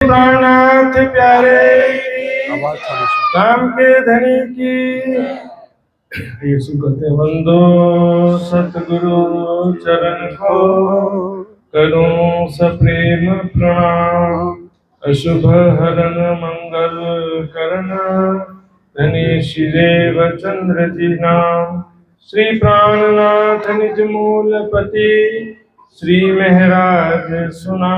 प्राणनाथ प्यारे नाम के धनी की यीशु कहते वंदो सतगुरु चरण को करूं सप्रेम प्रणाम। अशुभ हरण मंगल करण धनी शिदेव चंद्र जी नाम। श्री प्राणनाथ निज मूलपति श्री महराज सुना।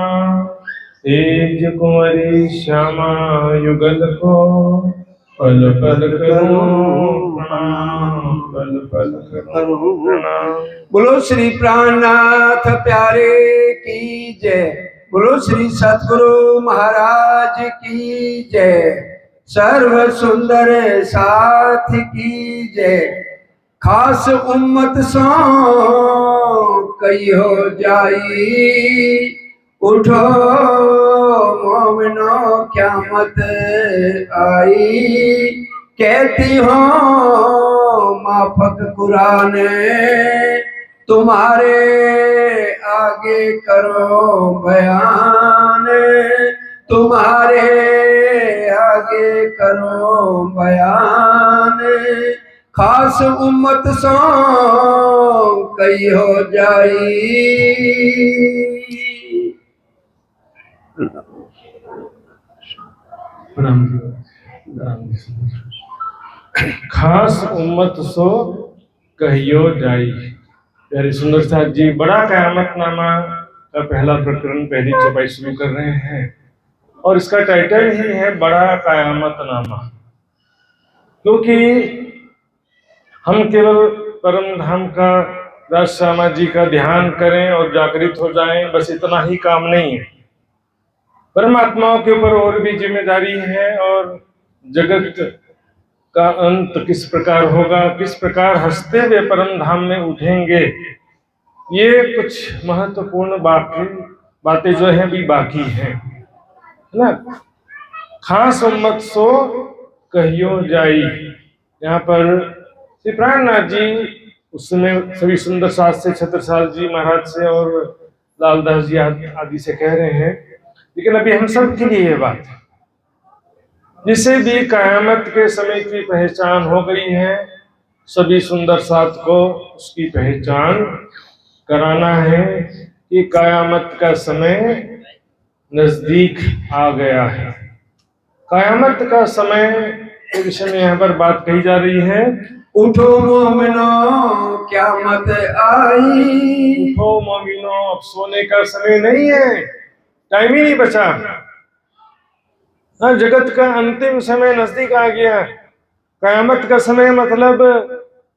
तेज कुंवरी श्यामा युगल को पल पल करूं प्रणाम, पल पल करूं प्रणाम। बोलो श्री प्राणनाथ प्यारे की जय। बोलो श्री सतगुरु महाराज की जय। सर्व सुंदर साथ की जय। खास उम्मत सो कई हो जाई। उठो मोमिनो क़यामत आई। कहती हो माफक कुरान तुम्हारे आगे करो बयान। तुम्हारे आगे करो बयान। खास उम्मत सो कई हो जाई। खास उम्मत सो कहियो जाई। प्यारे सुंदर साथ जी बड़ा कयामत नामा का पहला प्रकरण पहली चौपाई शुरू कर रहे हैं और इसका टाइटल ही है बड़ा कयामत नामा। क्योंकि हम केवल परम धाम का राज श्यामा जी का ध्यान करें और जागृत हो जाएं, बस इतना ही काम नहीं है। परमात्माओं के ऊपर और भी जिम्मेदारी है और जगत का अंत किस प्रकार होगा, किस प्रकार हंसते हुए परम धाम में उठेंगे, ये कुछ महत्वपूर्ण बातें जो है भी बाकी हैं, है ना। खास उम्मत सो कहियो जाई। यहाँ पर श्री प्राणनाथ जी उस समय सभी सुंदर साथ से छत्रसाल जी महाराज से और लालदास जी आदि से कह रहे हैं, लेकिन अभी हम सब के लिए ये बात है। जिसे भी कयामत के समय की पहचान हो गई है, सभी सुंदर साथ को उसकी पहचान कराना है कि कयामत का समय नजदीक आ गया है। कयामत का समय के विषय में यहाँ पर बात कही जा रही है। उठो मोमिनो क़यामत आई। उठो मोमिनो, अब सोने का समय नहीं है, टाइम ही नहीं बचा। हाँ, जगत का अंतिम समय नजदीक आ गया। कयामत का समय मतलब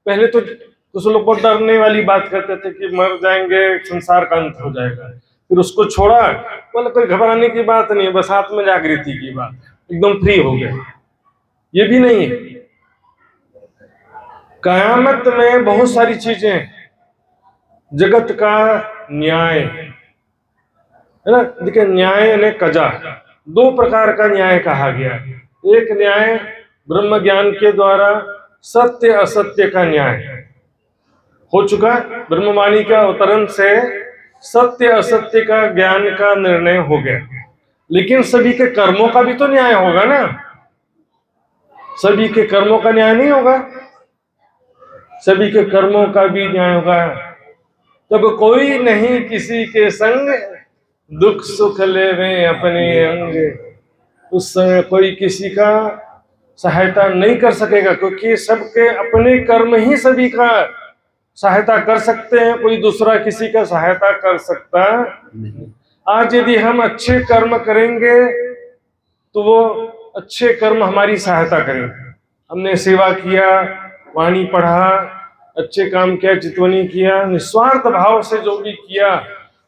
पहले तो कुछ लोग को डरने वाली बात करते थे कि मर जाएंगे, संसार का अंत हो जाएगा, फिर उसको छोड़ा, बोला कोई घबराने की बात नहीं है, बस आत्म जागृति की बात, एकदम फ्री हो गए। ये भी नहीं है। कयामत में बहुत सारी चीजें, जगत का न्याय है ना। देखिए, न्याय यानी कजा, दो प्रकार का न्याय कहा गया। एक न्याय ब्रह्म ज्ञान के द्वारा सत्य असत्य का न्याय हो चुका। ब्रह्मवाणी का अवतरण से सत्य असत्य का ज्ञान का निर्णय हो गया, लेकिन सभी के कर्मों का भी तो न्याय होगा ना। सभी के कर्मों का न्याय नहीं होगा, सभी के कर्मों का भी न्याय होगा। तब कोई नहीं किसी के संग, दुख सुख लेवे अपने अंग। उस समय कोई किसी का सहायता नहीं कर सकेगा, क्योंकि सबके अपने कर्म ही सभी का सहायता कर सकते हैं, कोई दूसरा किसी का सहायता कर सकता नहीं। आज यदि हम अच्छे कर्म करेंगे तो वो अच्छे कर्म हमारी सहायता करेंगे। हमने सेवा किया, वाणी पढ़ा, अच्छे काम किया, चितवनी किया, निस्वार्थ भाव से जो भी किया,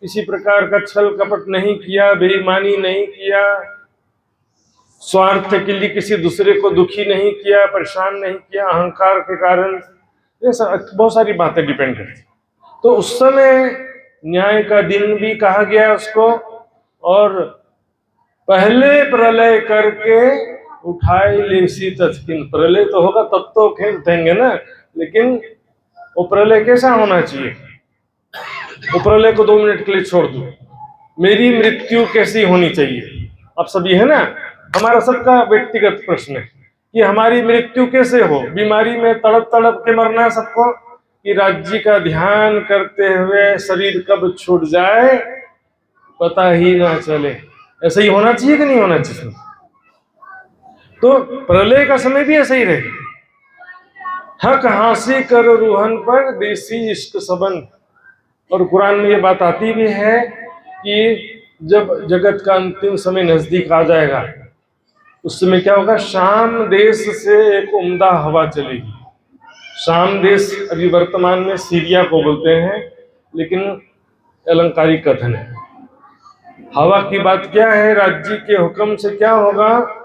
किसी प्रकार का छल कपट नहीं किया, बेईमानी नहीं किया, स्वार्थ के लिए किसी दूसरे को दुखी नहीं किया, परेशान नहीं किया, अहंकार के कारण, ये बहुत सारी बातें डिपेंड करती। तो उस समय न्याय का दिन भी कहा गया उसको। और पहले प्रलय करके उठाए लेसी तत्किन, प्रलय तो होगा तब तो खेलेंगे ना, लेकिन वो प्रलय कैसा होना चाहिए, वो प्रलय को 2 मिनट के लिए छोड़ दो, मेरी मृत्यु कैसी होनी चाहिए, आप सभी है ना, हमारा सबका व्यक्तिगत प्रश्न है कि हमारी मृत्यु कैसे हो, बीमारी में तड़प तड़प के मरना है सबको, कि राज्य का ध्यान करते हुए शरीर कब छूट जाए पता ही ना चले। ऐसा ही होना चाहिए कि नहीं होना चाहिए? तो प्रलय का समय भी ऐसा ही रहे। हक हासिल कर रूहन पर देसी इश्क सबन। और कुरान में ये बात आती भी है कि जब जगत का अंतिम समय नजदीक आ जाएगा उस समय क्या होगा, शाम देश से एक उम्दा हवा चलेगी। शाम देश अभी वर्तमान में सीरिया को बोलते हैं, लेकिन अलंकारिक कथन है। हवा की बात क्या है, राज्य के हुक्म से क्या होगा,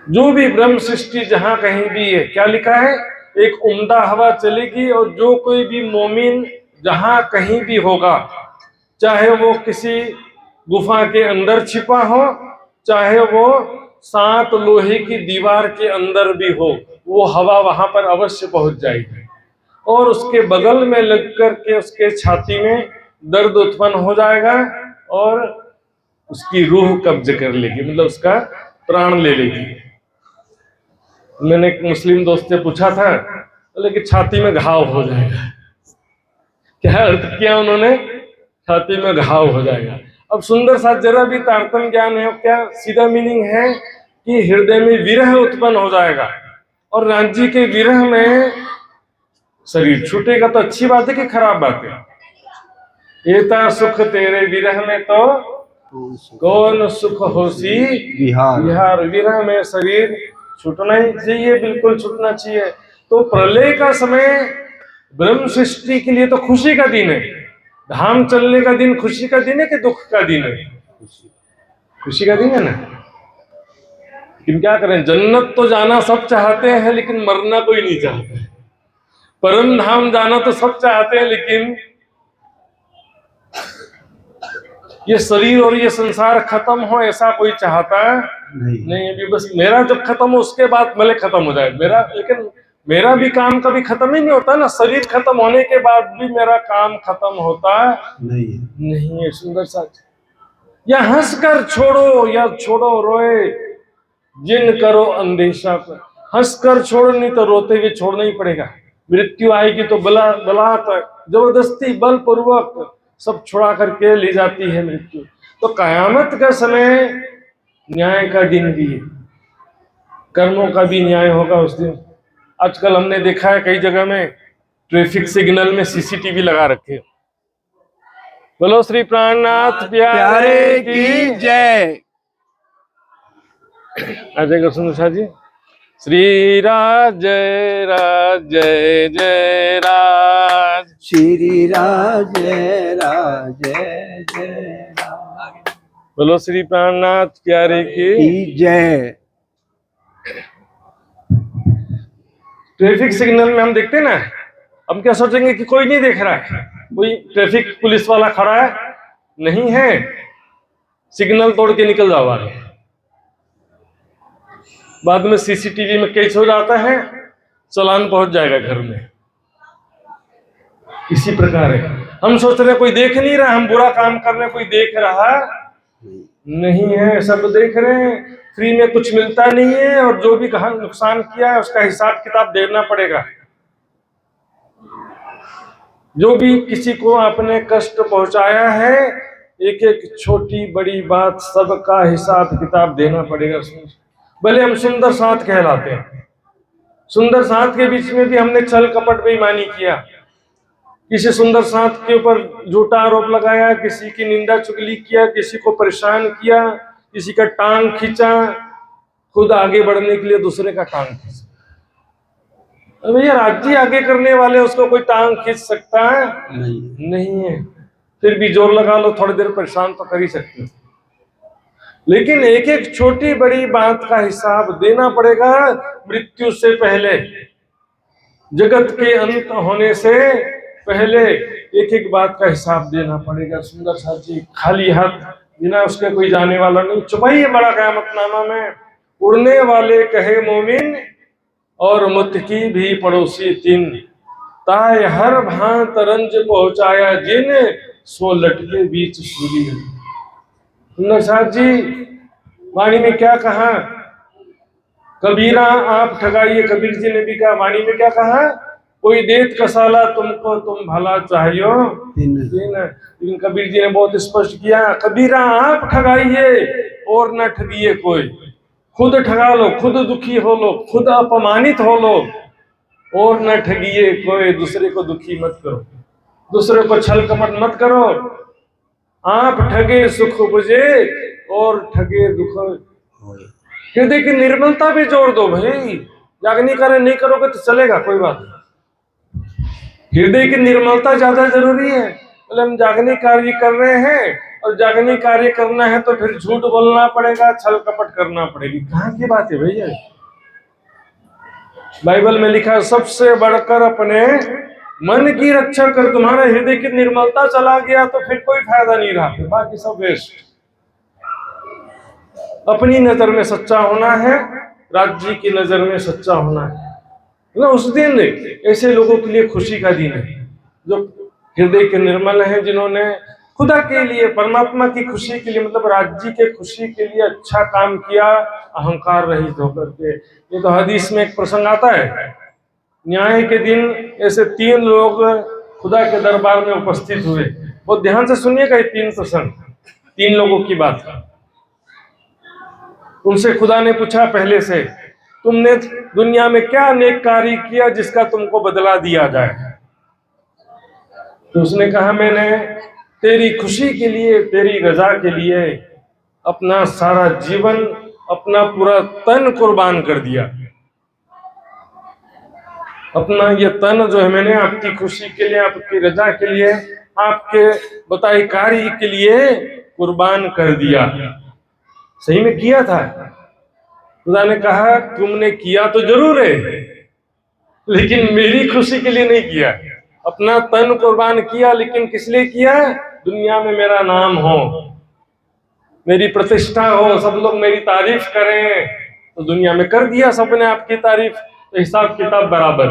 जो भी ब्रह्म सृष्टि जहां कहीं भी है, क्या लिखा है, एक उम्दा हवा चलेगी और जो कोई भी मोमिन जहां कहीं भी होगा, चाहे वो किसी गुफा के अंदर छिपा हो, चाहे वो 7 लोहे की दीवार के अंदर भी हो, वो हवा वहां पर अवश्य पहुंच जाएगी और उसके बगल में लग कर के उसके छाती में दर्द उत्पन्न हो जाएगा और उसकी रूह कब्ज कर लेगी, मतलब उसका प्राण ले लेगी। मैंने एक मुस्लिम दोस्त से पूछा था, बोले कि छाती में घाव हो जाएगा। क्या अर्थ किया उन्होंने, छाती में घाव हो जाएगा। अब सुंदर सा जरा भी तारतम्य ज्ञान है, क्या सीधा मीनिंग है कि हृदय में विरह उत्पन्न हो जाएगा और राज्य के विरह में शरीर छूटेगा। तो अच्छी बात है कि खराब बात है? एता सुख तेरे विरह में तो कौन सुख होसी विहार। विरह में शरीर छूटना ही चाहिए, बिल्कुल छूटना चाहिए। तो प्रलय का समय ब्रह्म सृष्टि के लिए तो खुशी का दिन है। धाम चलने का दिन खुशी का दिन है कि दुख का दिन है? खुशी का दिन है ना। लेकिन क्या करें, जन्नत तो जाना सब चाहते हैं लेकिन मरना कोई नहीं चाहता। परम धाम जाना तो सब चाहते हैं, लेकिन ये शरीर और ये संसार खत्म हो ऐसा कोई चाहता नहीं। अभी बस मेरा जब खत्म हो उसके बाद भले खत्म हो जाए मेरा, लेकिन मेरा भी काम कभी खत्म ही नहीं होता ना। शरीर खत्म होने के बाद भी मेरा काम खत्म होता नहीं है। सुंदर सा, या हंस कर छोड़ो या छोड़ो रोए जिन करो अंदेशा पर। हंस कर छोड़ो, नहीं तो रोते हुए छोड़ना ही पड़ेगा। मृत्यु आएगी तो बलात् जबरदस्ती बलपूर्वक सब छुड़ा करके ले जाती है मृत्यु। तो कयामत का समय न्याय का दिन भी है, कर्मों का भी न्याय होगा उस दिन। आजकल हमने देखा है कई जगह में ट्रैफिक सिग्नल में सीसीटीवी लगा रखे। बोलो श्री प्राणनाथ प्यारे की जय। आ जाएगा सुनो शाह जी। श्री राज जय राज जय जय राज, श्री राज राज जय राज। बोलो श्री प्राणनाथ प्यारे की जय। ट्रैफिक सिग्नल में हम देखते हैं ना, हम क्या सोचेंगे कि कोई नहीं देख रहा है, कोई ट्रैफिक पुलिस वाला खड़ा है, नहीं है, सिग्नल तोड़ के निकल जाओ आगे। बाद में सीसीटीवी में कैच हो जाता है, चालान पहुंच जाएगा घर में। इसी प्रकार है, हम सोच रहे कोई देख नहीं रहा, हम बुरा काम कर रहे, कोई देख रहा नहीं है, सब देख रहे हैं। फ्री में कुछ मिलता नहीं है और जो भी नुकसान किया है उसका हिसाब किताब देना पड़ेगा। जो भी किसी को आपने कष्ट पहुंचाया है, एक एक छोटी बड़ी बात सबका हिसाब किताब देना पड़ेगा। भले हम सुंदर साथ कहलाते हैं, सुंदर साथ के बीच में भी हमने छल कपट बेईमानी किया, किसी सुंदर साथ के ऊपर झूठा आरोप लगाया, किसी की निंदा चुगली किया, किसी को परेशान किया, किसी का टांग खींचा, खुद आगे बढ़ने के लिए दूसरे का टांग खींचा। भैया राज्य आगे करने वाले उसको कोई टांग खींच सकता है? नहीं है। फिर भी जोर लगा लो, थोड़ी देर परेशान तो कर ही सकते हो, लेकिन एक एक छोटी बड़ी बात का हिसाब देना पड़ेगा मृत्यु से पहले। जगत के अंत होने से पहले एक एक बात का हिसाब देना पड़ेगा। सुंदर सा जी, खाली हाथ बिना उसके कोई जाने वाला नहीं। चुपाइए बड़ा क़यामतनामा में, उड़ने वाले कहे मोमिन और मुत की भी पड़ोसी तीन, ताय हर भांत रंज पहुंचाया जिन, सो लटके बीच सूरी। सुंदर साहब जी वाणी में क्या कहा? कबीरा आप ठगाइए। कबीर जी ने भी कहा, वाणी में क्या कहा? कोई देत कसाला तुमको तुम भला चाहियो तीन लेकिन कबीर जी ने बहुत स्पष्ट किया, कबीरा आप ठगाइए और न ठगिए कोई। खुद ठगा लो, खुद दुखी हो लो, खुद अपमानित हो लो और न ठगिए कोई। दूसरे को दुखी मत करो, दूसरे को छल कपट मत करो। आप ठगे सुख बुझे और ठगे दुख। हृदय की निर्मलता भी जोड़ दो भाई। याग्नि कार्य नहीं करोगे तो चलेगा, कोई बात नहीं। हृदय की निर्मलता ज्यादा जरूरी है। बोले हम जागनी कार्य कर रहे हैं और जागनी कार्य करना है तो फिर झूठ बोलना पड़ेगा, छल कपट करना पड़ेगी। कहाँ की बात है भैया? बाइबल में लिखा है, सबसे बढ़कर अपने मन की रक्षा कर। तुम्हारा हृदय की निर्मलता चला गया तो फिर कोई फायदा नहीं रहा, फिर बाकी सब वेस्ट। अपनी नजर में सच्चा होना है, राज्य की नजर में सच्चा होना है ना। उस दिन ऐसे लोगों के लिए खुशी का दिन है जो हृदय के निर्मल हैं, जिन्होंने खुदा के लिए, परमात्मा की खुशी के लिए, मतलब राज्य के खुशी के लिए अच्छा काम किया, अहंकार रहित होकर के। ये तो हदीस में एक प्रसंग आता है, न्याय के दिन ऐसे 3 लोग खुदा के दरबार में उपस्थित हुए। बहुत ध्यान से सुनिएगा ये 3 प्रसंग, 3 लोगों की बात। उनसे खुदा ने पूछा पहले से, तुमने दुनिया में क्या नेक कार्य किया जिसका तुमको बदला दिया जाए? तो उसने कहा, मैंने तेरी खुशी के लिए, तेरी रजा के लिए अपना सारा जीवन, अपना पूरा तन कुर्बान कर दिया। अपना ये तन जो है मैंने आपकी खुशी के लिए, आपकी रजा के लिए, आपके बताए कार्य के लिए कुर्बान कर दिया। सही में किया था। खुदा ने कहा, तुमने किया तो जरूर है लेकिन मेरी खुशी के लिए नहीं किया। अपना तन कुर्बान किया, लेकिन किस लिए किया? दुनिया में मेरा नाम हो, मेरी प्रतिष्ठा हो, सब लोग मेरी तारीफ करें। तो दुनिया में कर दिया सबने आपकी तारीफ, तो हिसाब किताब बराबर।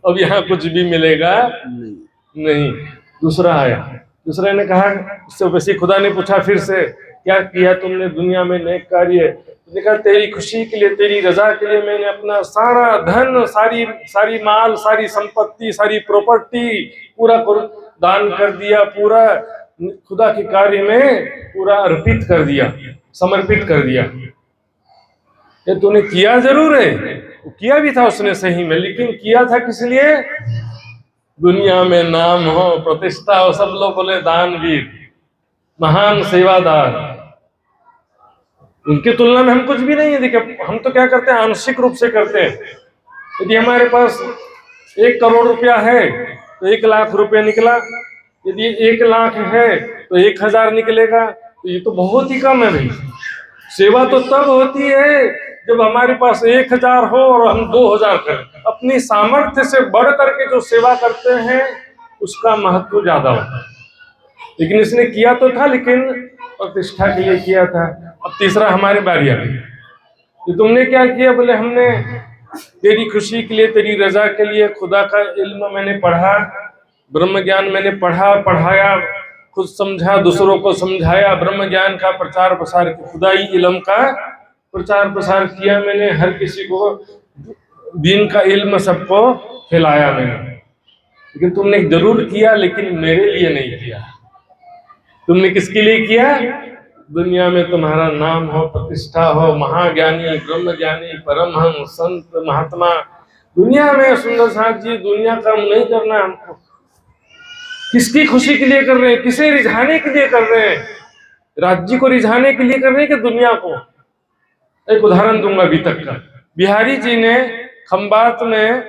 अब यहाँ कुछ भी मिलेगा नहीं। दूसरा आया, दूसरे ने कहा, उससे वैसे खुदा ने पूछा फिर से, क्या किया तुमने दुनिया में नेक कार्य? उसने कहा, तेरी खुशी के लिए, तेरी रजा के लिए मैंने अपना सारा धन, सारी माल, सारी संपत्ति, सारी प्रॉपर्टी पूरा दान कर दिया, पूरा खुदा के कार्य में पूरा अर्पित कर दिया, समर्पित कर दिया। ये तूने किया जरूर है, वो किया भी था उसने सही में, लेकिन किया था किस लिए? दुनिया में नाम हो, प्रतिष्ठा हो, सब लोग बोले दानवीर, महान सेवादार। उनकी तुलना में हम कुछ भी नहीं है। देखिए, हम तो क्या करते हैं, आंशिक रूप से करते हैं। यदि हमारे पास 1 करोड़ रुपया है तो 1 लाख रुपया निकला। यदि 1 लाख है तो 1000 निकलेगा। तो ये तो बहुत ही कम है भाई। सेवा तो तब होती है जब हमारे पास 1000 हो और हम 2000 करें। अपनी सामर्थ्य से बढ़ करके जो सेवा करते हैं उसका महत्व ज्यादा होता है। लेकिन इसने किया तो था, लेकिन प्रतिष्ठा के लिए किया था। अब तीसरा हमारी बारी आ गई। तो तुमने क्या किया? बोले हमने तेरी खुशी के लिए, तेरी रजा के लिए खुदा का इल्म मैंने पढ़ा, ब्रह्म ज्ञान मैंने पढ़ा, पढ़ाया, खुद समझा, दूसरों को समझाया, ब्रह्म ज्ञान का प्रचार प्रसार, खुदाई इल्म का प्रचार प्रसार किया मैंने। हर किसी को दीन का इल्म सबको फैलाया मैंने। लेकिन तुमने जरूर किया, लेकिन मेरे लिए नहीं किया। तुमने किसके लिए किया? दुनिया में तुम्हारा नाम हो, प्रतिष्ठा हो, महाज्ञानी, ब्रह्म ज्ञानी, परमहंस, संत, महात्मा। दुनिया में सुंदर साहब जी, दुनिया का नहीं करना हमको। किसकी खुशी के लिए कर रहे हैं? किसे रिझाने के लिए कर रहे हैं? राज्य को रिझाने के लिए कर रहे हैं कि दुनिया को? एक उदाहरण दूंगा अभी तक का। बिहारी जी ने खंबात में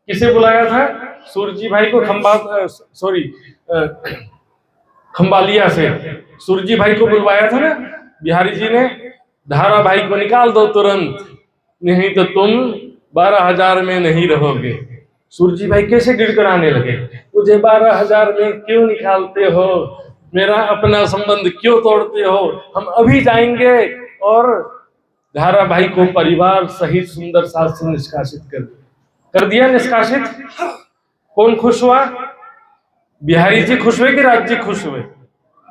किसे बुलाया था? सूरजी भाई को। खंबालिया से सूरजी भाई को बुलवाया था ना बिहारी जी ने। धारा भाई को निकाल दो तुरंत, नहीं तो तुम 12,000 में नहीं रहोगे। सूरजी भाई कैसे गिड़गिड़ाने लगे, मुझे 12,000 में क्यों निकालते हो? मेरा अपना संबंध क्यों तोड़ते हो? हम अभी जाएंगे। और धारा भाई को परिवार सहित सुंदर साथ से निष्कासित कर दिया। निष्कासित। कौन खुश हुआ? बिहारी जी खुश हुए कि राज्य खुश हुए?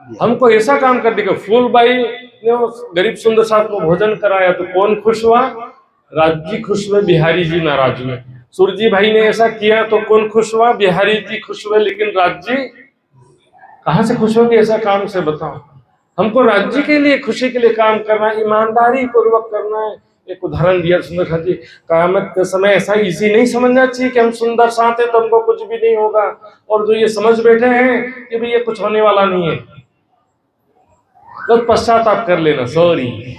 हमको ऐसा काम कर दिया। फूलबाई ने उस गरीब सुंदर साहब को भोजन कराया तो कौन खुश हुआ? राजी खुश हुए, बिहारी जी नाराज हुए। सुरजी भाई ने ऐसा किया तो कौन खुश हुआ? बिहारी जी खुश हुए, लेकिन राजी कहां से खुश होंगे ऐसा काम से? बताओ। हमको राज्य के लिए, खुशी के लिए काम करना है, ईमानदारी पूर्वक करना है। एक उदाहरण दिया सुंदर साथ जी, कयामत के समय ऐसा इजी नहीं समझना चाहिए कि हम सुंदर साथ है तो हमको कुछ भी नहीं होगा, और जो ये समझ बैठे हैं कि भाई ये कुछ होने वाला नहीं है, तो पश्चाताप कर लेना। सॉरी,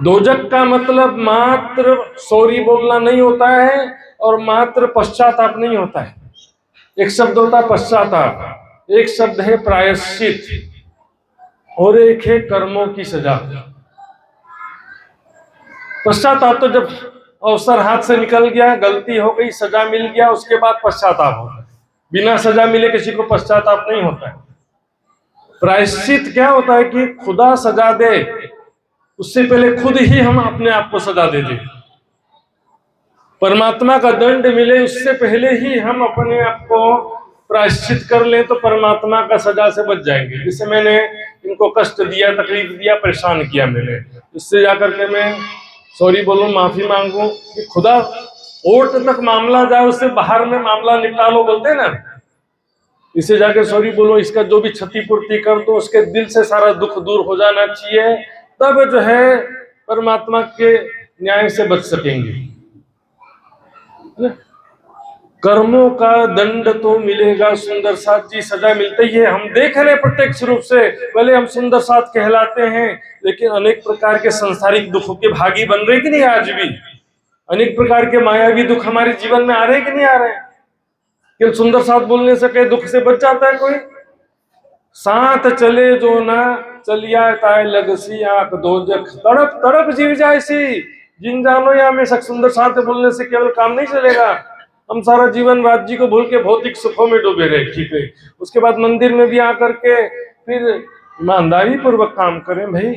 दोजक का मतलब मात्र सॉरी बोलना नहीं होता है और मात्र पश्चाताप नहीं होता है। एक शब्द होता है पश्चाताप, एक शब्द है प्रायश्चित, और एक है कर्मों की सजा। पश्चाताप तो जब अवसर हाथ से निकल गया, गलती हो गई, सजा मिल गया, उसके बाद पश्चाताप होता है। बिना सजा मिले किसी को पश्चाताप नहीं होता है। प्रायश्चित क्या होता है कि खुदा सजा दे, उससे पहले खुद ही हम अपने आप को सजा दे दें। परमात्मा का दंड मिले उससे पहले ही हम अपने आप को प्रायश्चित कर लें तो परमात्मा का सजा से बच जाएंगे। जैसे मैंने इनको कष्ट दिया, तकलीफ दिया, परेशान किया मैंने, इससे जाकर के मैं सॉरी बोलूं, माफी मांगू कि खुदा कोर्ट तक मामला जाए, उससे बाहर में मामला निपटा लो, बोलते हैं ना, इसे जाके सॉरी बोलो, इसका जो भी क्षतिपूर्ति कर दो, उसके दिल से सारा दुख दूर हो जाना चाहिए, तब जो है परमात्मा के न्याय से बच सकेंगे। कर्मों का दंड तो मिलेगा सुंदर साथ जी, सजा मिलती है। हम देख रहे प्रत्यक्ष रूप से, भले हम सुंदर साथ कहलाते हैं, लेकिन अनेक प्रकार के सांसारिक दुखों के भागी बन रहे कि नहीं? आज भी अनेक प्रकार के मायावी दुख हमारे जीवन में आ रहे कि नहीं आ रहे? कि सुंदर साथ बोलने से कई दुख से बच जाता है कोई? साथ चले जो ना चलिया ताय लगसी आंख दोजख, तड़प तड़प जीव जायसी, जिन जानो या में सुंदर साथ बोलने से केवल काम नहीं चलेगा। हम सारा जीवन राज्य को भूल के भौतिक सुखों में डूबे रहे, ठीक है, उसके बाद मंदिर में भी आकर के फिर ईमानदारी पूर्वक काम करें। भाई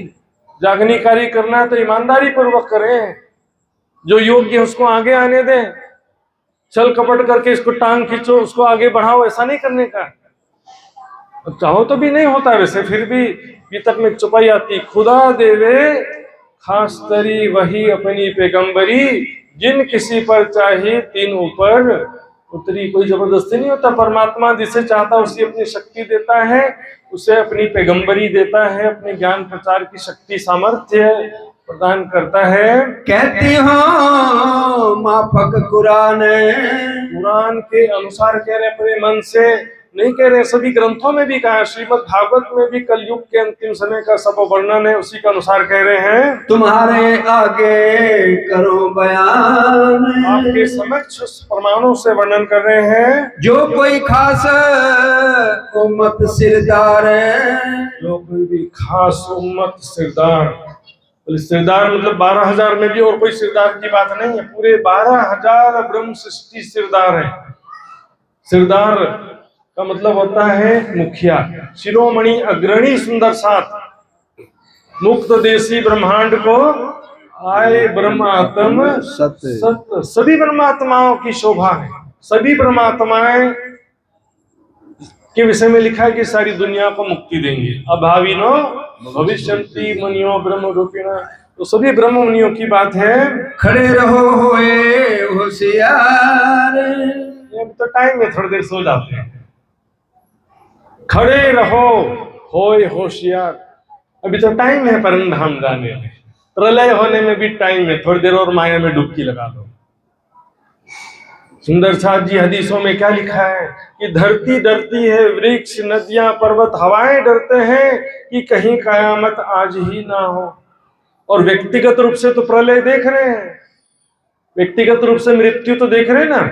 जागनी कार्य करना है तो ईमानदारी पूर्वक करें, जो योग्य है उसको आगे आने दें, छल कपट करके इसको टांग खींचो, उसको आगे बढ़ाओ, ऐसा नहीं करने का। चाहो तो भी नहीं होता वैसे, फिर भी तक में चुपाई आती। खुदा देवे खास तरी वही अपनी पैगंबरी, जिन किसी पर चाहे तीन ऊपर उतरी। कोई जबरदस्ती नहीं होता, परमात्मा जिसे चाहता उसे अपनी शक्ति देता है, उसे अपनी पैगंबरी देता है, अपने ज्ञान प्रचार की शक्ति सामर्थ्य प्रदान करता है। कहती हो माफक कुरान, कुरान के अनुसार कह रहे, अपने मन से नहीं कह रहे। सभी ग्रंथों में भी कहा, श्रीमद् भागवत में भी कलयुग के अंतिम समय का सब वर्णन है, उसी के अनुसार कह रहे हैं। तुम्हारे आगे करो बयान, आपके समक्ष प्रमाणों से वर्णन कर रहे हैं। जो कोई खास उम्मत सिरदार, जो कोई भी खास उम्मत सिरदार, सिरदार मतलब 12,000 में भी और कोई सिरदार की बात नहीं है, पूरे 12,000 ब्रह्म सृष्टि सिरदार है। सिरदार का मतलब होता है मुखिया, शिरोमणि अग्रणी सुंदर साथ, मुक्त देशी ब्रह्मांड को आए ब्रह्मात्म सत्य। सभी ब्रह्मात्माओं की शोभा है, सभी ब्रह्मात्माएं के विषय में लिखा है कि सारी दुनिया को मुक्ति देंगे। अभाविनो भविष्यन्ति मुनियो ब्रह्म रूपिणा, तो सभी ब्रह्म मुनियों की बात है। खड़े रहो होए होशियार, अब तो टाइम में थोड़ी देर सो जाते हैं। खड़े रहो होए होशियार, अभी तो टाइम है परम धाम जाने में, प्रलय होने में भी टाइम है, थोड़ी देर और माया में डुबकी लगा दो। सुंदर साथ जी हदीसों में क्या लिखा है कि धरती डरती है, वृक्ष नदियां पर्वत हवाएं डरते हैं कि कहीं कयामत आज ही ना हो। और व्यक्तिगत रूप से तो प्रलय देख रहे हैं, व्यक्तिगत रूप से मृत्यु तो देख रहे हैं ना,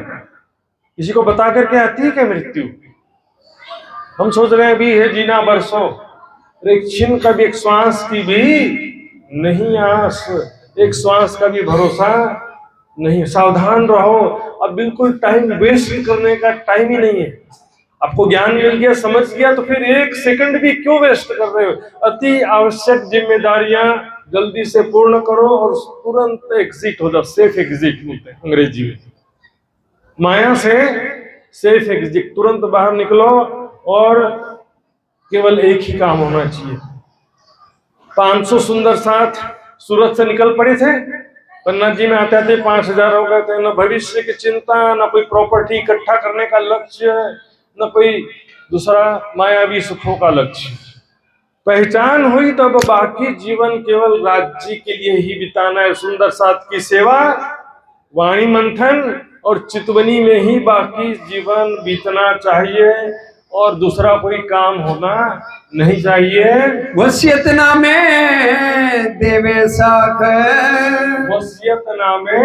किसी को बता करके आती है क्या मृत्यु? हम सोच रहे हैं भी है जीना बरसों, एक छिन का भी, एक श्वास की भी नहीं आस, एक श्वास का भी भरोसा नहीं। सावधान रहो, अब बिल्कुल टाइम वेस्ट करने का टाइम ही नहीं है। आपको ज्ञान मिल गया, समझ गया, तो फिर एक सेकंड भी क्यों वेस्ट कर रहे हो? अति आवश्यक जिम्मेदारियां जल्दी से पूर्ण करो और तुरंत एग्जिट हो जाओ। सेफ एग्जिट बोलते हैं अंग्रेजी में, माया से सेफ एग्जिट, तुरंत बाहर निकलो और केवल एक ही काम होना चाहिए। 500 सुंदर साथ सूरत से निकल पड़े थे, पन्ना जी में आते आते 5000 हो गए थे। न भविष्य की चिंता, न कोई प्रॉपर्टी इकट्ठा करने का लक्ष्य, न कोई दूसरा मायावी सुखों का लक्ष्य। पहचान हुई तब बाकी जीवन केवल राज्य के लिए ही बिताना है। सुंदर साथ की सेवा, वाणी मंथन और चितवनी में ही बाकी जीवन बीतना चाहिए और दूसरा कोई काम होना नहीं चाहिए। वसियतनामे देवे साख, वसियतनामे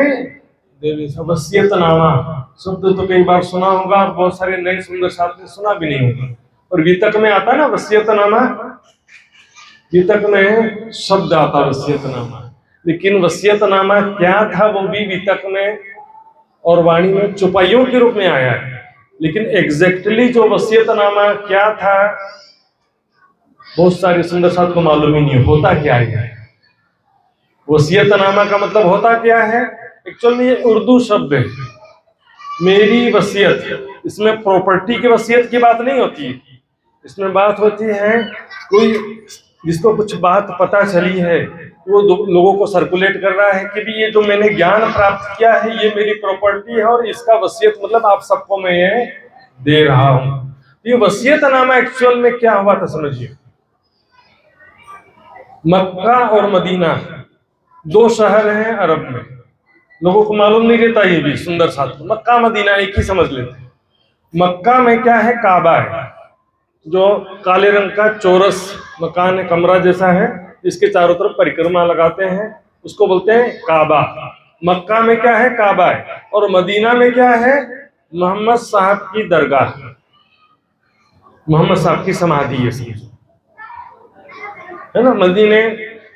देवे साख। वसियतनामा शब्द तो कई बार सुना होगा और बहुत सारे नए सुंदर साथ ने सुना भी नहीं होगा। और वितक में आता ना वसियतनामा, वितक में शब्द आता वसियतनामा, लेकिन वसियतनामा क्या था वो भी वितक में और वाणी में चौपाइयों के रूप में आया है। लेकिन एग्जैक्टली जो वसियतनामा क्या था बहुत सारे सुंदर साथ को मालूम ही नहीं होता क्या है। वसियतनामा का मतलब होता क्या है? एक्चुअल में ये उर्दू शब्द है, मेरी वसियत। इसमें प्रॉपर्टी की वसियत की बात नहीं होती है, इसमें बात होती है कोई जिसको कुछ बात पता चली है, वो लोगों को सर्कुलेट कर रहा है कि भी ये जो मैंने ज्ञान प्राप्त किया है ये मेरी प्रॉपर्टी है और इसका वसियत मतलब आप सबको मैं ये दे रहा हूं। ये वसियतनामा एक्चुअल में क्या हुआ था समझिए। मक्का और मदीना दो शहर हैं अरब में, लोगों को मालूम नहीं रहता ये भी सुंदर साथ। मक्का मदीना एक ही समझ लेते। मक्का में क्या है? काबा है, जो काले रंग का चौरस मकान है, कमरा जैसा है, इसके चारों तरफ परिक्रमा लगाते हैं, उसको बोलते हैं काबा। मक्का में क्या है? काबा है। और मदीना में क्या है? मोहम्मद साहब की दरगाह, मोहम्मद साहब की समाधि है समझो, है ना। मदीने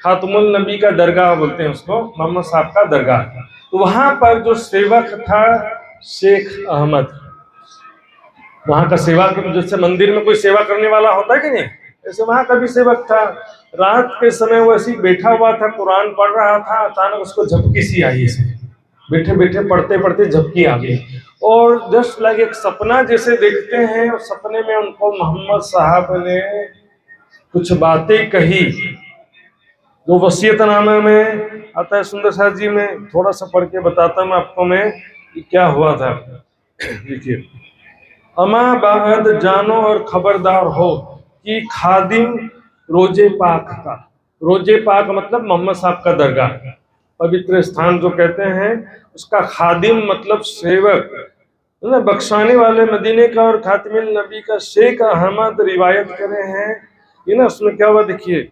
खातमुल नबी का दरगाह बोलते हैं उसको, मोहम्मद साहब का दरगाह। तो वहां पर जो सेवक था शेख अहमद, वहां का सेवा, जैसे मंदिर में कोई सेवा करने वाला होता है कि नहीं, ऐसे वहां का भी सेवक था। रात के समय वो ऐसे बैठा हुआ था, कुरान पढ़ रहा था, अचानक उसको झपकी सी आई। ऐसे बैठे बैठे पढ़ते पढ़ते झपकी आ गई और जस्ट लाइक एक सपना जैसे देखते हैं, और सपने में उनको मोहम्मद साहब ने कुछ बातें कही जो वसीयतनामे में आता है। सुंदर साथ जी में थोड़ा सा पढ़ के बताता हूं आपको मैं कि क्या हुआ था। देखिए, अमा बाद जानो और खबरदार हो कि खादिम रोजे पाक का, रोजे पाक मतलब मोहम्मद साहब का दरगाह, पवित्र स्थान जो कहते हैं, उसका खादिम मतलब सेवक, बख्शाने वाले मदीने का और खातिमुल नबी का शेख अहमद रिवायत करे हैं। ये ना उसमें क्या हुआ देखिए,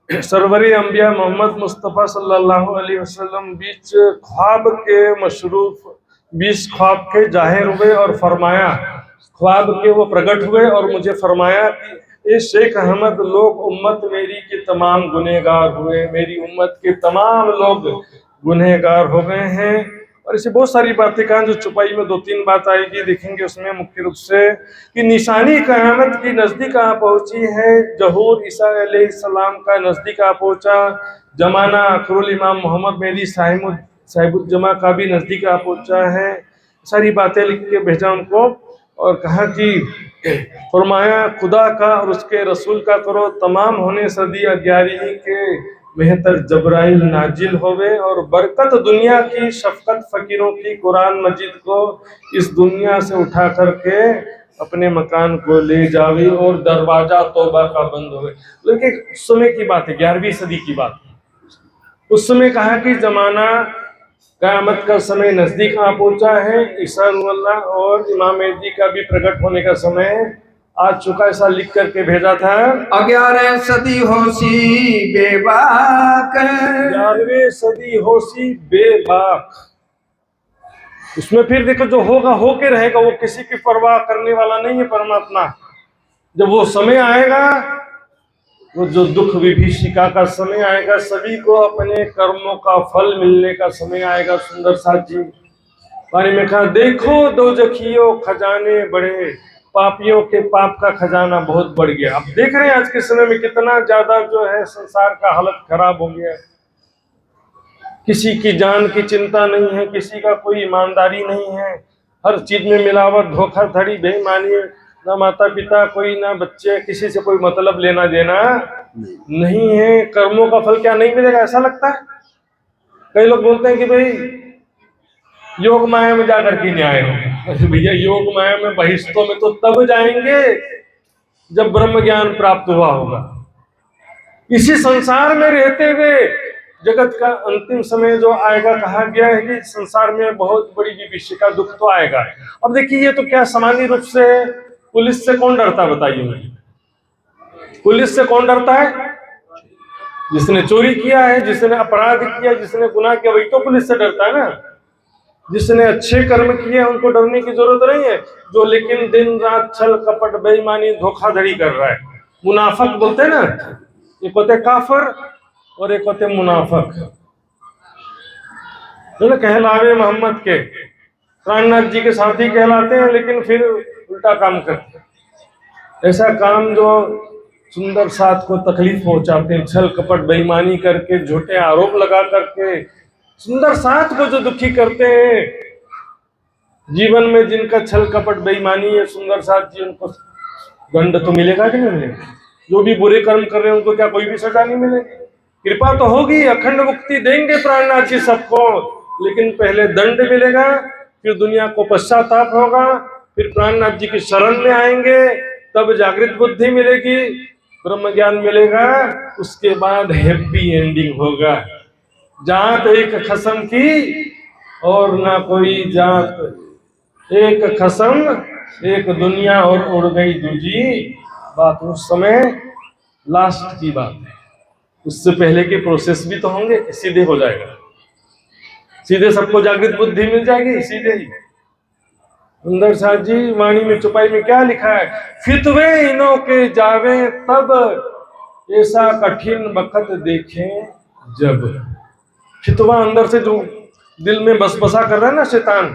सरवरी अंबिया मोहम्मद मुस्तफ़ा सल्लल्लाहु अलैहि वसल्लम बीच ख्वाब के मशरूफ 20 ख्वाब के जाहिर हुए और फरमाया, ख्वाब के वो प्रकट हुए और मुझे फरमाया कि ये शेख अहमद लोग उम्मत मेरी के तमाम गुनहगार हुए, मेरी उम्मत के तमाम लोग गुनहगार हो गए हैं। और ऐसी बहुत सारी बातें कहा जो छुपाई में 2-3 बात आएगी, देखेंगे उसमें मुख्य रूप से कि निशानी क़यामत की नज़दीक आ पहुंची है। जहूर ईसा अलैहिस्सलाम का नज़दीक आ पहुंचा, जमाना अखरुल इमाम मोहम्मद मेरी साहिबुल-जमा का भी नज़दीक आ पहुंचा है। सारी बातें लिख के भेजा उनको और कहा कि फरमाया खुदा का और उसके रसूल का करो तमाम होने सदी 11वीं के बेहतर जबराइल नाजिल होवे और बरकत दुनिया की शफकत फकीरों की कुरान मजीद को इस दुनिया से उठा करके अपने मकान को ले जावे और दरवाजा तौबा का बंद होवे। लेकिन उस समय की बात है, 11वीं सदी की बात। उस समय कहा कि जमाना क़यामत का समय नजदीक आ पहुंचा है, ईसा और इमाम मेहदी का भी प्रकट होने का समय आ चुका, ऐसा लिख करके भेजा था। 11 सदी होशी बेबाक, 11वीं सदी होशी बेबाक। उसमें फिर देखो जो होगा होके रहेगा, वो किसी की परवाह करने वाला नहीं है परमात्मा। जब वो समय आएगा, वो जो दुख विभीषिका का समय आएगा, सभी को अपने कर्मों का फल मिलने का समय आएगा। सुंदर साथ जी बारे में कहा, देखो दोजखियों खजाने बढ़े, पापियों के पाप का खजाना बहुत बढ़ गया। अब देख रहे हैं आज के समय में कितना ज्यादा जो है संसार का हालत खराब हो गया है। किसी की जान की चिंता नहीं है, किसी का कोई ईमानदारी नहीं है, हर चीज में मिलावट, धोखाधड़ी, बेईमानी, ना माता पिता कोई, ना बच्चे, किसी से कोई मतलब लेना देना नहीं है। कर्मों का फल क्या नहीं मिलेगा, ऐसा लगता है। कई लोग बोलते हैं कि भाई योग माया में जाकर के न्याय हो। अरे भैया, योग माया में बहिष्ठों में तो तब जाएंगे जब ब्रह्म ज्ञान प्राप्त हुआ होगा। इसी संसार में रहते हुए जगत का अंतिम समय जो आएगा, कहा गया है कि संसार में बहुत बड़ी विभीषण का दुख तो आएगा। अब देखिए, ये तो क्या सामान्य रूप से पुलिस से कौन डरता है, बताइए मुझे। पुलिस से कौन डरता है? जिसने चोरी किया है, जिसने अपराध किया, जिसने गुनाह किया, वही तो पुलिस से डरता है ना। जिसने अच्छे कर्म किए उनको डरने की जरूरत नहीं है। जो लेकिन दिन रात छल कपट बेईमानी धोखाधड़ी कर रहा है, मुनाफक बोलते हैं ना, एक होते काफर और एक होते मुनाफक। जो कहलावे मोहम्मद के, प्राणनाथ जी के साथी कहलाते हैं, लेकिन फिर उल्टा काम करते हैं। ऐसा काम जो सुंदर साथ को तकलीफ पहुंचाते हैं, छल कपट बेईमानी करके, झूठे आरोप लगा करके सुंदर साथ को जो दुखी करते हैं। जीवन में जिनका छल कपट बेईमानी है, सुंदर साथ जी, उनको दंड तो मिलेगा कि नहीं मिलेगा? जो भी बुरे कर्म कर रहे हैं उनको क्या कोई भी सजा नहीं मिलेगी? कृपा तो होगी, अखंड मुक्ति देंगे प्राणनाथ जी सबको, लेकिन पहले दंड मिलेगा, फिर दुनिया को पश्चाताप होगा, फिर प्राणनाथ जी की शरण में आएंगे, तब जागृत बुद्धि मिलेगी, ब्रह्म ज्ञान मिलेगा, उसके बाद हैप्पी एंडिंग होगा। जात एक खसम की और ना कोई जात, एक खसम एक दुनिया और उड़ गई दूजी बात। उस समय लास्ट की बात है, उससे पहले के प्रोसेस भी तो होंगे। सीधे हो जाएगा, सीधे सबको जागृत बुद्धि मिल जाएगी, सीधे ही। सुंदर साथ जी वाणी में चुपाई में क्या लिखा है? फितवे इनो के जावे तब, ऐसा कठिन बखत देखें जब। फितवा अंदर से जो दिल में बसबसा कर रहा है ना शैतान,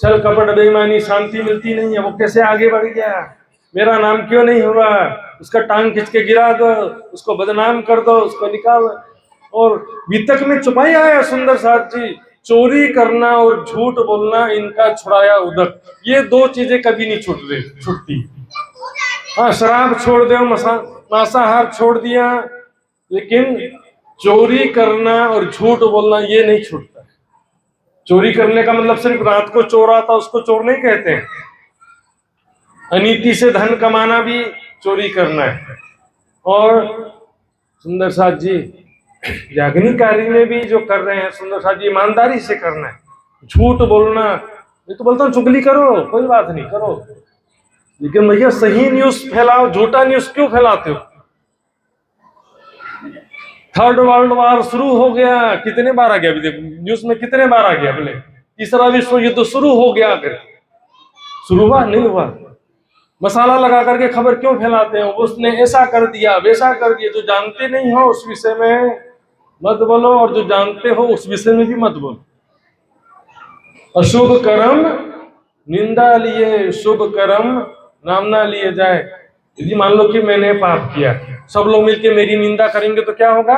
छल कपट बेईमानी, शांति मिलती नहीं है, वो कैसे आगे बढ़ गया, मेरा नाम क्यों नहीं हुआ, उसका टांग खींच के गिरा दो, उसको बदनाम कर दो, उसको निकाल। और वितक में चुपाई आया सुंदर साथ जी, चोरी करना और झूठ बोलना इनका छुड़ाया उदक। ये दो चीजें कभी नहीं छूटती। हाँ, शराब छोड़ दो, मांसाहार छोड़ दिया, लेकिन चोरी करना और झूठ बोलना ये नहीं छूटता। चोरी करने का मतलब सिर्फ रात को चोर आता उसको चोर नहीं कहते हैं। अनीति से धन कमाना भी चोरी करना है। और सुंदर साथ जी याग्नि कार्य में भी जो कर रहे हैं सुंदर साथ जी, ईमानदारी से करना है। झूठ बोलना, मैं तो बोलता हूँ चुगली करो, कोई बात नहीं, करो, लेकिन भैया सही न्यूज फैलाओ, झूठा न्यूज क्यों फैलाते हो? थर्ड वर्ल्ड वॉर शुरू हो गया, कितने बार आ गया अभी देखो न्यूज में, कितने बार आ गया, बोले तीसरा विश्व युद्ध शुरू हो गया, अगर शुरू हुआ नहीं हुआ? मसाला लगा करके खबर क्यों फैलाते हैं? उसने ऐसा कर दिया, वैसा कर दिया। जो जानते नहीं हो उस विषय में मत बोलो, और जो जानते हो उस विषय में भी मत बोलो। अशुभ कर्म निंदा लिए, शुभ कर्म नाम ना लिए जाए। यदि मान लो कि मैंने पाप किया, सब लोग मिलके मेरी निंदा करेंगे तो क्या होगा?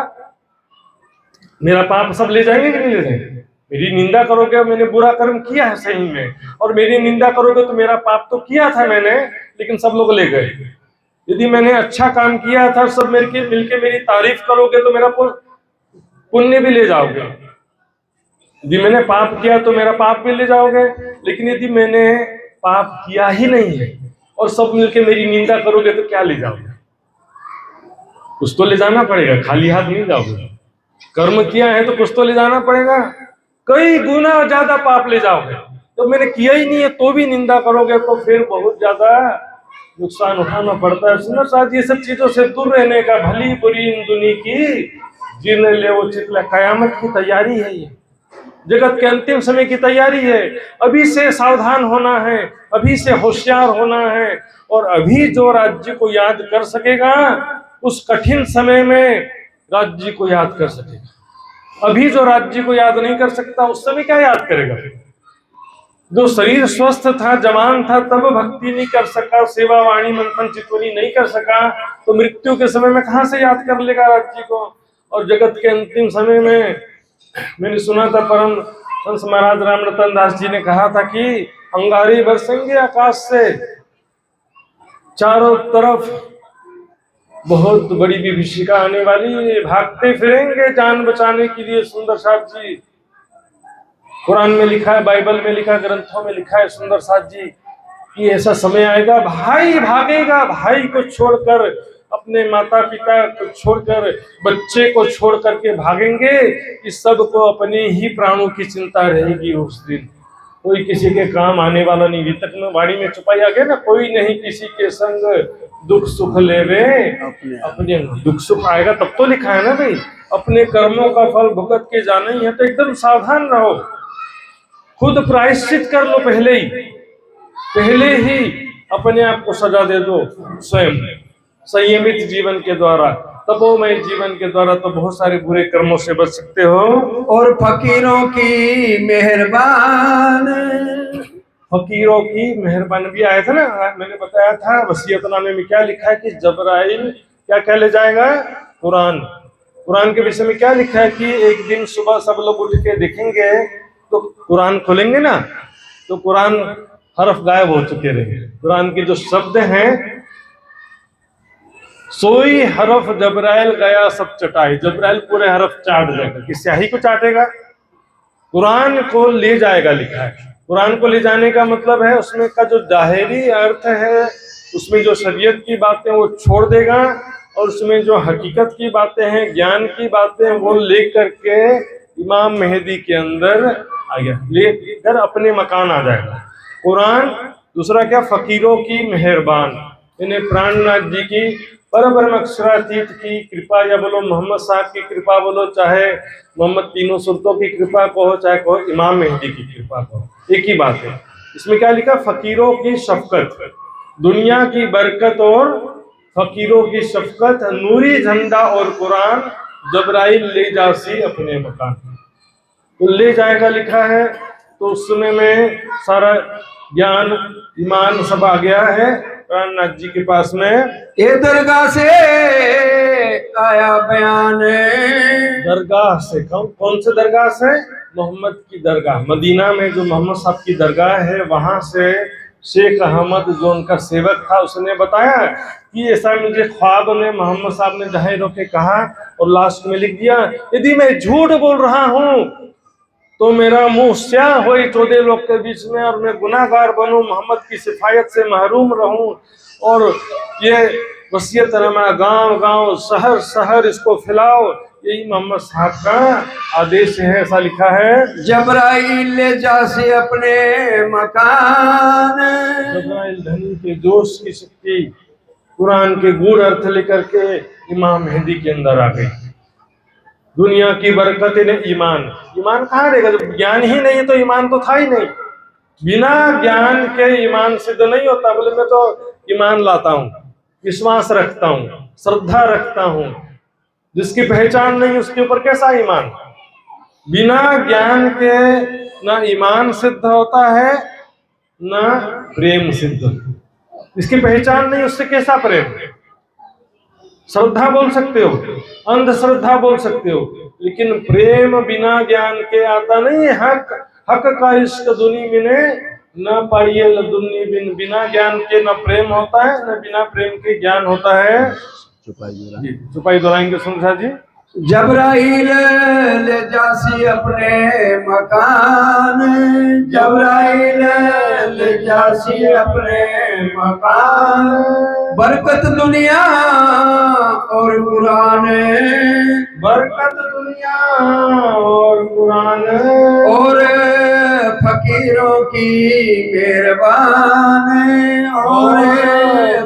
मेरा पाप सब ले जाएंगे कि नहीं ले जाएंगे? मेरी निंदा करोगे, मैंने बुरा कर्म किया है सही में, और मेरी निंदा करोगे तो मेरा पाप तो किया था मैंने, लेकिन सब लोग ले गए। यदि मैंने अच्छा काम किया था, सब मिलके मेरी तारीफ करोगे तो मेरा पुण्य भी ले जाओगे। यदि मैंने पाप किया तो मेरा पाप भी ले जाओगे। लेकिन यदि मैंने पाप किया ही नहीं है और सब मिलके मेरी निंदा करोगे तो क्या ले जाओगे? कुछ तो ले जाना पड़ेगा, खाली हाथ नहीं जाओगे। कर्म किया है तो कुछ तो ले जाना पड़ेगा, कई गुना ज्यादा पाप ले जाओगे। तो मैंने किया ही नहीं है तो भी निंदा करोगे तो फिर बहुत ज्यादा नुकसान उठाना पड़ता है। सुंदर साथ ये सब चीजों से दूर रहने का, भली बुरी इन दुनी की जिन ले वो चितला, कयामत की तैयारी है, ये जगत के अंतिम समय की तैयारी है। अभी से सावधान होना है, अभी से होशियार होना है, और अभी जो राज्य को याद कर सकेगा उस कठिन समय में राज्य को याद कर सकेगा। अभी जो राज्य को याद नहीं कर सकता उस समय क्या याद करेगा? जो शरीर स्वस्थ था, जवान था, तब भक्ति नहीं कर सका, सेवा वाणी मंथन चितवनी नहीं कर सका, तो मृत्यु के समय में कहां से याद कर लेगा राज्य को? और जगत के अंतिम समय में मैंने सुना था, परम हंस महाराज रामरतन दास जी ने कहा था कि अंगारे बरसेंगे आकाश से, चारों तरफ बहुत बड़ी विभीषिका आने वाली है, भागते फिरेंगे जान बचाने के लिए। सुंदर साथ जी, कुरान में लिखा है, बाइबल में लिखा, ग्रंथों में लिखा है सुंदर साथ जी कि ऐसा समय आएगा भाई भागेगा, भाई को छोड़कर, अपने माता पिता को छोड़कर, बच्चे को छोड़ करके भागेंगे कि सबको अपने ही प्राणों की चिंता रहेगी उस दिन। कोई किसी के काम आने वाला नहीं। वितक में वाणी में छुपाई आ गया ना, कोई नहीं किसी के संग दुख सुख लेवे अपने। दुख सुख आएगा तब तो लिखा है ना भाई, अपने कर्मों का फल भुगत के जाना ही है। तो एकदम सावधान रहो, खुद प्रायश्चित कर लो, पहले ही अपने आप को सजा दे दो स्वयं, संयमित जीवन के द्वारा, तपोमय जीवन के द्वारा तो बहुत सारे बुरे कर्मों से बच सकते हो। और फकीरों की मेहरबान, फकीरों की मेहरबान भी आया था ना, मैंने बताया था वसीयतनामे में क्या लिखा है कि जबराइल क्या क्या ले जाएगा, कुरान के विषय में क्या लिखा है कि एक दिन सुबह सब लोग उठ के देखेंगे तो कुरान खोलेंगे ना, तो कुरान हरफ गायब हो चुके रहेंगे। कुरान के जो शब्द हैं, सोई हरफ जबराइल गया सब चटाई, जबराइल पूरे हरफ चाट जाएगा। कि स्याही को चाटेगा, कुरान को ले जाएगा लिखा है। कुरान को ले जाने का मतलब है उसमें का जो जाहिरी अर्थ है, उसमें जो शरीयत की बातें वो छोड़ देगा, और उसमें जो हकीकत की बातें हैं, ज्ञान की बातें, वो ले करके इमाम मेहदी के अंदर आ गया, लेकर अपने मकान आ जाएगा कुरान। दूसरा क्या, फकीरों की मेहरबान, इन्हें प्राणनाथ जी की परब्रह्म अक्षरातीत की कृपा, या बोलो मोहम्मद साहब की कृपा बोलो, चाहे मोहम्मद तीनों सुरतों की कृपा कहो, चाहे कहो इमाम मेहदी की कृपा कहो, एक ही बात है। इसमें क्या लिखा, फकीरों की शफकत, दुनिया की बरकत और फकीरों की शफकत, नूरी झंडा और कुरान, जबराइल ले जासी अपने मकान। तो ले जाएगा लिखा है, तो उस समय में सारा ज्ञान ईमान सब आ गया है प्राणनाथ जी के पास में। ये दरगाह से आया बयान, दरगाह से, कौन से दरगाह से, मोहम्मद की दरगाह, मदीना में जो मोहम्मद साहब की दरगाह है, वहां से शेख अहमद जो उनका सेवक था, उसने बताया कि ऐसा मुझे ख्वाब में मोहम्मद साहब ने जाहिर होके कहा, और लास्ट में लिख दिया, यदि मैं झूठ बोल रहा हूँ तो मेरा मुंह स्याह हो 14 लोग के बीच में, और मैं गुनाहगार बनूं, मोहम्मद की सिफायत से महरूम रहूं, और ये वसीयतनामा गांव गांव शहर शहर इसको फैलाओ, यही मोहम्मद साहब का आदेश है, ऐसा लिखा है। जबराइल ले जासे अपने मकान, जबराइल धनी के जोश की शक्ति, कुरान के गूढ़ अर्थ लेकर के इमाम मेहदी के अंदर आ गई। दुनिया की बरकत ने ईमान कहाँ रहेगा, जब ज्ञान ही नहीं है तो ईमान तो था ही नहीं। बिना ज्ञान के ईमान सिद्ध नहीं होता। बोले मैं तो ईमान लाता हूँ, विश्वास रखता हूँ, श्रद्धा रखता हूँ, जिसकी पहचान नहीं उसके ऊपर कैसा ईमान। बिना ज्ञान के ना ईमान सिद्ध होता है, ना प्रेम सिद्ध। इसकी पहचान नहीं उससे कैसा प्रेम। श्रद्धा बोल सकते हो, अंधश्रद्धा बोल सकते हो, लेकिन प्रेम बिना ज्ञान के आता नहीं। हक का इश्क दुनी मिने न पाइए लदुन्नी बिन, बिना ज्ञान के न प्रेम होता है, न बिना प्रेम के ज्ञान होता है। चुपाई दोहराएंगे सुनसा जी। जबराइल ले जासी अपने मकान, जबराइल ले जासी अपने मकान, बरकत दुनिया और कुरान, बरकत दुनिया और कुरान, और फकीरों की मेहरबान, और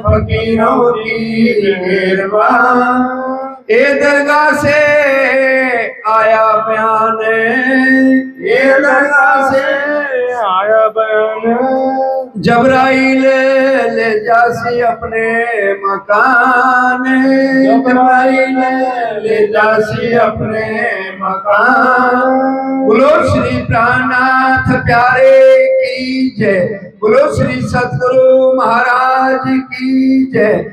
फकीरों की मेहरबान। ए दरगाह से आया बयान, ये दरगाह से आया बयान, जबराइल ले जासी अपने मकान, जबराइल ले जासी अपने मकान। बोलो श्री प्राणनाथ प्यारे की जय, बोलो श्री सतगुरु महाराज की जय।